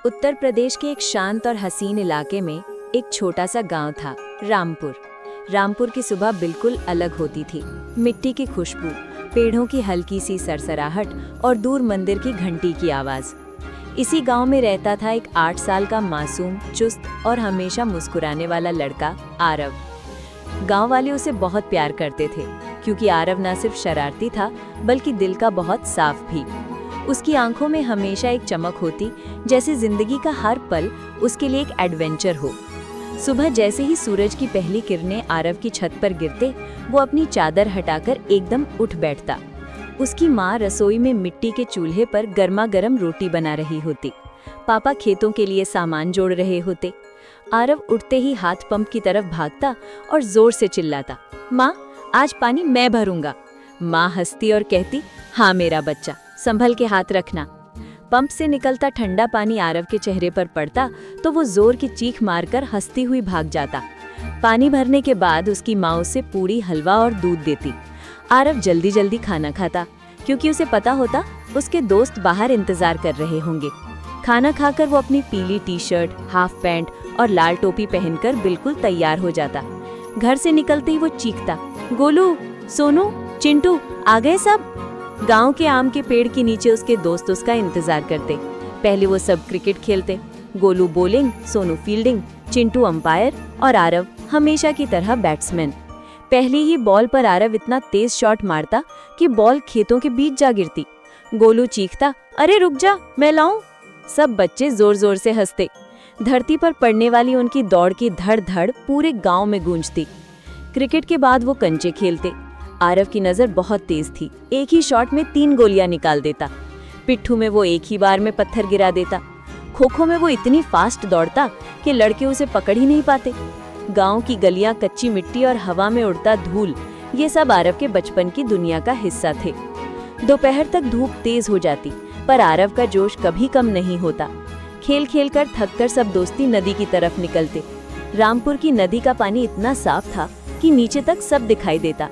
उत्तर प्रदेश के एक शांत और हसीन इलाके में एक छोटा सा गांव था, रामपुर। रामपुर की सुबह बिल्कुल अलग होती थी। मिट्टी की खुशबू, पेड़ों की हल्की सी सरसराहट और दूर मंदिर की घंटी की आवाज। इसी गांव में रहता था एक 8 साल का मासूम, चुस्त और हमेशा मुस्कुराने वाला लड़का, आरव। गांव वाले उसे बहुत प्यार करते थे, क्योंकि आरव न सिर्फ शरारती था बल्कि दिल का बहुत साफ भी। उसकी आंखों में हमेशा एक चमक होती, जैसे जिंदगी का हर पल उसके लिए एक एडवेंचर हो। सुबह जैसे ही सूरज की पहली किरणें आरव की छत पर गिरते, वो अपनी चादर हटाकर एकदम उठ बैठता। उसकी माँ रसोई में मिट्टी के चूल्हे पर गर्मा गर्म रोटी बना रही होती। पापा खेतों के लिए सामान जोड़ रहे होते। आरव उठते ही हाथ पंप की तरफ भागता और जोर से चिल्लाता, माँ, आज पानी मैं भरूंगा। माँ हंसती और कहती, हाँ मेरा बच्चा, संभल के हाथ रखना। पंप से निकलता ठंडा पानी आरव के चेहरे पर पड़ता तो वो जोर की चीख मारकर हंसती हुई भाग जाता। पानी भरने के बाद उसकी माँ उसे पूरी, हलवा और दूध देती। आरव जल्दी जल्दी खाना खाता, क्योंकि उसे पता होता उसके दोस्त बाहर इंतजार कर रहे होंगे। खाना खाकर वो अपनी पीली टी-शर्ट, हाफ पैंट और लाल टोपी पहनकर बिल्कुल तैयार हो जाता। घर से निकलते ही वो चीखता, गोलू, सोनू, चिंटू, आ गए सब। गांव के आम के पेड़ के नीचे उसके दोस्त उसका इंतजार करते। पहले वो सब क्रिकेट खेलते। Golu bowling, Sonu fielding, Chintu umpire और आरव हमेशा की तरह बैट्समैन। पहली ही बॉल पर आरव इतना तेज शॉट मारता कि बॉल खेतों के बीच जा गिरती। गोलू चीखता, अरे रुक जा, मैं लाऊं। सब बच्चे जोर जोर से हंसते। धरती पर पड़ने वाली उनकी दौड़ की धड़ धड़ पूरे गांव में गूंजती। क्रिकेट के बाद वो कंचे खेलते। आरव की नजर बहुत तेज थी, एक ही शॉट में 3 गोलियां निकाल देता। पिट्ठू में वो एक ही बार में पत्थर गिरा देता। खो खो में वो इतनी फास्ट दौड़ता कि लड़के उसे पकड़ ही नहीं पाते। गांव की गलियां, कच्ची मिट्टी और हवा में उड़ता धूल, ये सब आरव के बचपन की दुनिया का हिस्सा थे। दोपहर तक धूप तेज हो जाती, पर आरव का जोश कभी कम नहीं होता। खेल खेल कर थक कर सब दोस्ती नदी की तरफ निकलते। रामपुर की नदी का पानी इतना साफ था कि नीचे तक सब दिखाई देता।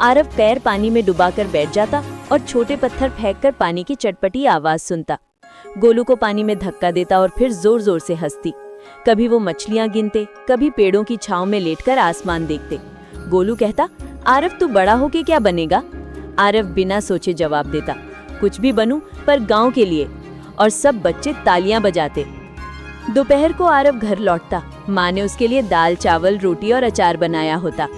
आरव पैर पानी में डुबाकर बैठ जाता और छोटे पत्थर फेंककर पानी की चटपटी आवाज सुनता। गोलू को पानी में धक्का देता और फिर जोर जोर से हंसती। कभी वो मछलियां गिनते, कभी पेड़ों की छांव में लेटकर आसमान देखते। गोलू कहता, आरव तू बड़ा होके क्या बनेगा? आरव बिना सोचे जवाब देता, कुछ भी बनूं, पर गांव के लिए। और सब बच्चे तालियां बजाते। दोपहर को आरव घर लौटता। माँ ने उसके लिए दाल, चावल, रोटी और अचार बनाया होता।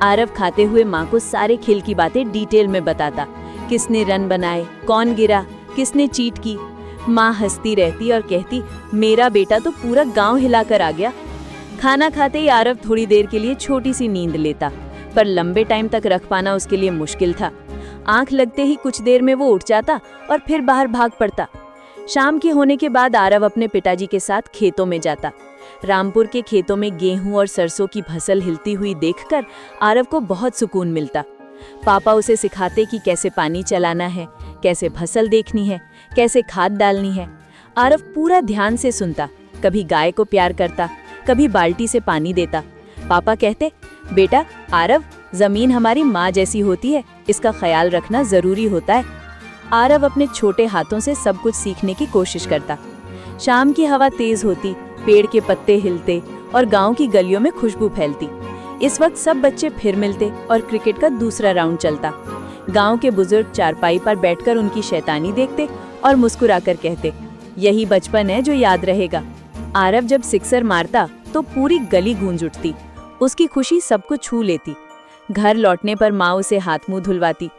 आरव खाते हुए माँ को सारे खेल की बातें डिटेल में बताता। किसने रन बनाए, कौन गिरा, किसने चीट की। माँ हंसती रहती और कहती, मेरा बेटा तो पूरा गांव हिलाकर आ गया। खाना खाते ही आरव थोड़ी देर के लिए छोटी सी नींद लेता, पर लंबे टाइम तक रख पाना उसके लिए मुश्किल था। आंख लगते ही कुछ देर में वो उठ जाता और फिर बाहर भाग पड़ता। शाम के होने के बाद आरव अपने पिताजी के साथ खेतों में जाता। रामपुर के खेतों में गेहूं और सरसों की फसल हिलती हुई देखकर आरव को बहुत सुकून मिलता। पापा उसे सिखाते कि कैसे पानी चलाना है, कैसे फसल देखनी है, कैसे खाद डालनी है। आरव पूरा ध्यान से सुनता, कभी गाय को प्यार करता, कभी बाल्टी से पानी देता। पापा कहते, बेटा आरव, जमीन हमारी माँ जैसी होती है, इसका ख्याल रखना जरूरी होता है। आरव अपने छोटे हाथों से सब कुछ सीखने की कोशिश करता। शाम की हवा तेज होती, पेड़ के पत्ते हिलते और गांव की गलियों में खुशबू फैलती। इस वक्त सब बच्चे फिर मिलते और क्रिकेट का दूसरा राउंड चलता। गांव के बुजुर्ग चारपाई पर बैठकर उनकी शैतानी देखते और मुस्कुराकर कहते, यही बचपन है जो याद रहेगा। आरव जब सिक्सर मारता तो पूरी गली गूंज उठती। उसकी खुशी सबको छू लेती। घर लौटने पर माँ उसे हाथ मुंह धुलवाती।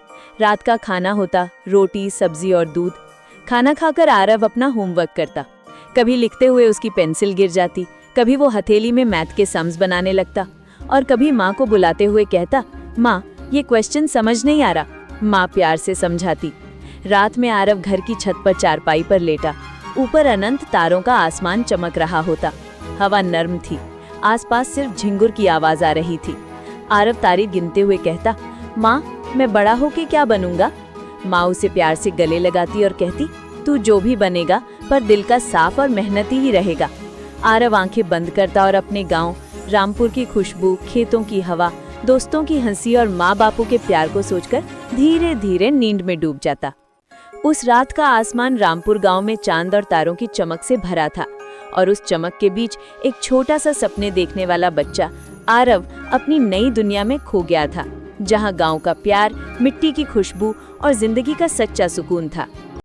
रात का खाना होता, रोटी, सब्जी और दूध। खाना खाकर आरव अपना होमवर्क करता। कभी लिखते हुए उसकी पेंसिल गिर जाती, कभी वो हथेली में मैथ के सम्स बनाने लगता और कभी माँ को बुलाते हुए कहता, माँ ये क्वेश्चन समझ नहीं आ रहा। माँ प्यार से समझाती। रात में आरव घर की छत पर चारपाई पर लेटा। ऊपर अनंत तारों का आसमान चमक रहा होता। हवा नर्म थी, आसपास सिर्फ झिंगुर की आवाज आ रही थी। आरव तारे गिनते हुए कहता, माँ मैं बड़ा होके क्या बनूंगा? माँ उसे प्यार से गले लगाती और कहती, तू जो भी बनेगा, पर दिल का साफ और मेहनती ही रहेगा। आरव आंखें बंद करता और अपने गांव, रामपुर की खुशबू, खेतों की हवा, दोस्तों की हंसी और माँ बापू के प्यार को सोचकर धीरे धीरे नींद में डूब जाता। उस रात का आसमान रामपुर गांव में चांद और तारों की चमक से भरा था और उस चमक के बीच एक छोटा सा सपने देखने वाला बच्चा आरव अपनी नई दुनिया में खो गया था, जहां गांव का प्यार, मिट्टी की खुशबू और जिंदगी का सच्चा सुकून था।